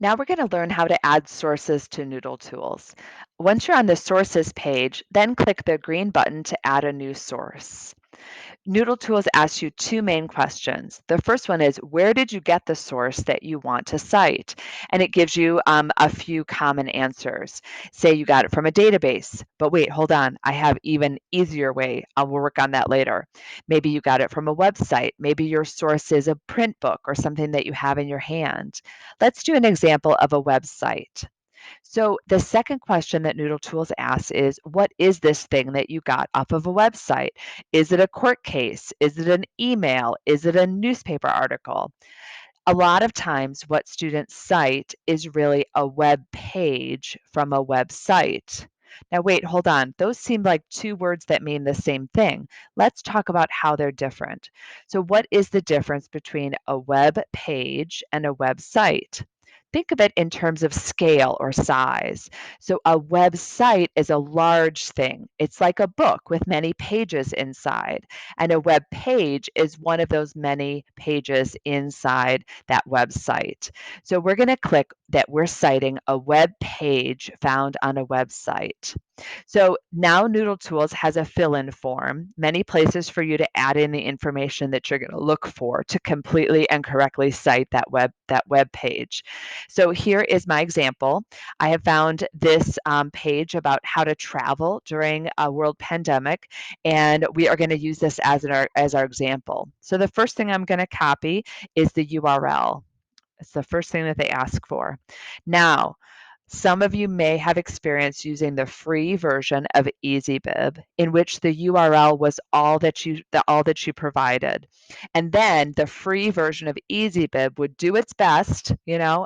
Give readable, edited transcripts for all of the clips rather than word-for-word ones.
Now we're going to learn how to add sources to NoodleTools. Once you're on the sources page, then click the green button to add a new source. NoodleTools asks you two main questions. The first one is, where did you get the source that you want to cite? And it gives you a few common answers. Say you got it from a database, but wait, hold on, I have even easier way. We'll work on that later. Maybe you got it from a website. Maybe your source is a print book or something that you have in your hand. Let's do an example of a website. So the second question that NoodleTools asks is, what is this thing that you got off of a website? Is it a court case? Is it an email? Is it a newspaper article? A lot of times what students cite is really a web page from a website. Now wait, hold on. Those seem like two words that mean the same thing. Let's talk about how they're different. So what is the difference between a web page and a website? Think of it in terms of scale or size. So a website is a large thing. It's like a book with many pages inside. And a web page is one of those many pages inside that website. So we're going to click that we're citing a web page found on a website. So now NoodleTools has a fill-in form, many places for you to add in the information that you're going to look for to completely and correctly cite that web page. So here is my example. I have found this page about how to travel during a world pandemic, and we are going to use this as our example. So the first thing I'm going to copy is the URL. It's the first thing that they ask for. Now, some of you may have experience using the free version of EasyBib, in which the URL was all that you provided. And then the free version of EasyBib would do its best,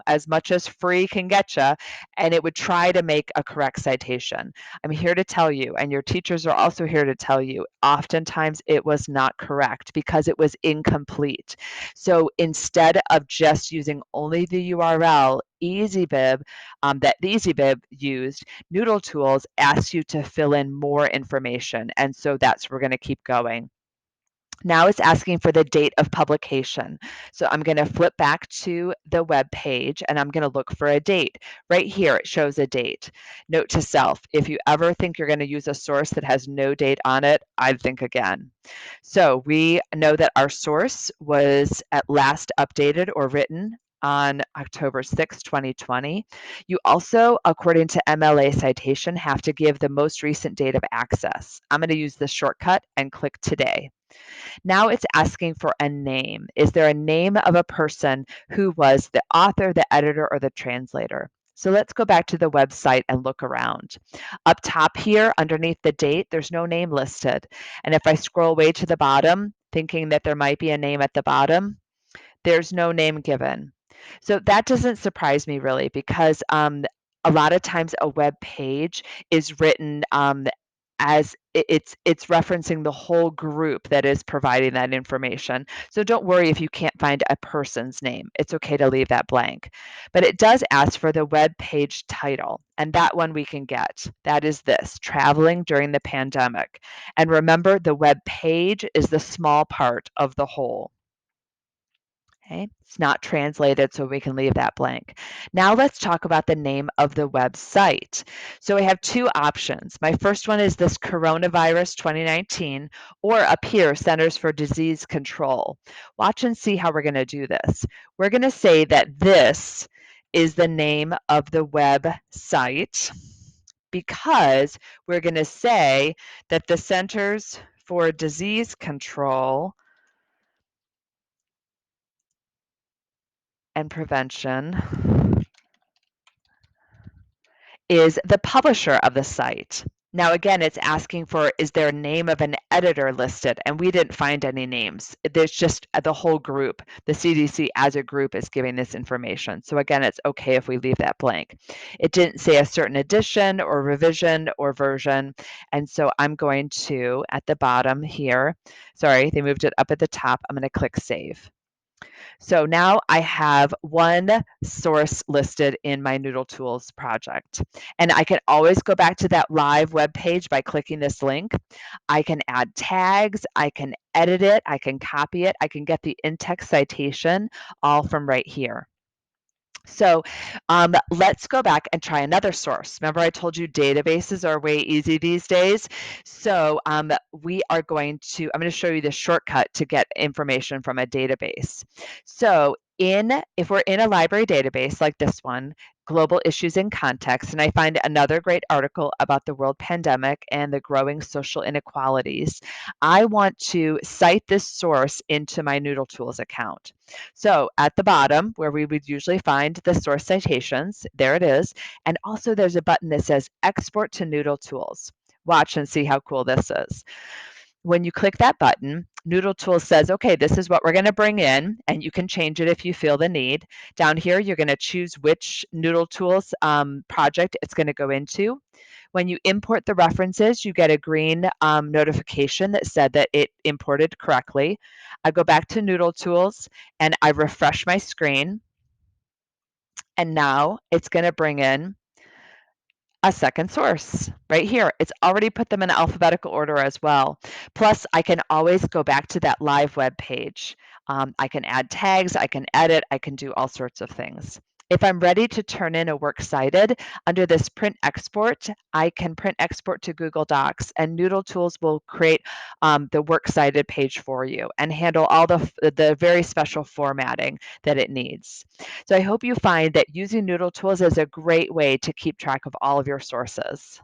as much as free can get you, and it would try to make a correct citation. I'm here to tell you, and your teachers are also here to tell you, oftentimes it was not correct because it was incomplete. So instead of just using only the URL, EasyBib that the EasyBib used, NoodleTools asks you to fill in more information. And so that's where we're going to keep going. Now it's asking for the date of publication. So I'm going to flip back to the web page and I'm going to look for a date. Right here, it shows a date. Note to self, if you ever think you're going to use a source that has no date on it, I'd think again. So we know that our source was at last updated or written on October 6, 2020. You also, according to MLA citation, have to give the most recent date of access. I'm going to use the shortcut and click today. Now it's asking for a name. Is there a name of a person who was the author, the editor, or the translator? So let's go back to the website and look around. Up top here, underneath the date, there's no name listed. And if I scroll way to the bottom, thinking that there might be a name at the bottom, there's no name given. So that doesn't surprise me really because a lot of times a web page is written as it's referencing the whole group that is providing that information. So don't worry if you can't find a person's name. It's okay to leave that blank. But it does ask for the web page title, and that one we can get. That is this, Traveling During the Pandemic. And remember, the web page is the small part of the whole. Okay, it's not translated, so we can leave that blank. Now let's talk about the name of the website. So we have two options. My first one is this Coronavirus 2019, or up here, Centers for Disease Control. Watch and see how we're going to do this. We're going to say that this is the name of the website because we're going to say that the Centers for Disease Control and Prevention is the publisher of the site. Now, again, it's asking for, is there a name of an editor listed? And we didn't find any names. There's just the whole group. The CDC as a group is giving this information. So again, it's okay if we leave that blank. It didn't say a certain edition or revision or version. And so I'm going to, at the bottom here, sorry, they moved it up at the top. I'm going to click Save. So now I have one source listed in my NoodleTools project. And I can always go back to that live web page by clicking this link. I can add tags, I can edit it, I can copy it, I can get the in-text citation all from right here. So let's go back and try another source. Remember I told you databases are way easy these days? So I'm going to show you the shortcut to get information from a database. So if we're in a library database like this one, Global Issues in Context, and I find another great article about the world pandemic and the growing social inequalities, I want to cite this source into my NoodleTools account. So at the bottom, where we would usually find the source citations, there it is. And also there's a button that says Export to NoodleTools. Watch and see how cool this is. When you click that button, NoodleTools says, okay, this is what we're going to bring in, and you can change it if you feel the need. Down here, you're going to choose which NoodleTools project it's going to go into. When you import the references, you get a green notification that said that it imported correctly. I go back to NoodleTools and I refresh my screen, and now it's going to bring in a second source right here. It's already put them in alphabetical order as well. Plus, I can always go back to that live web page. I can add tags, I can edit, I can do all sorts of things. If I'm ready to turn in a works cited, under this print export, I can print export to Google Docs, and NoodleTools will create the works cited page for you and handle all the very special formatting that it needs. So I hope you find that using NoodleTools is a great way to keep track of all of your sources.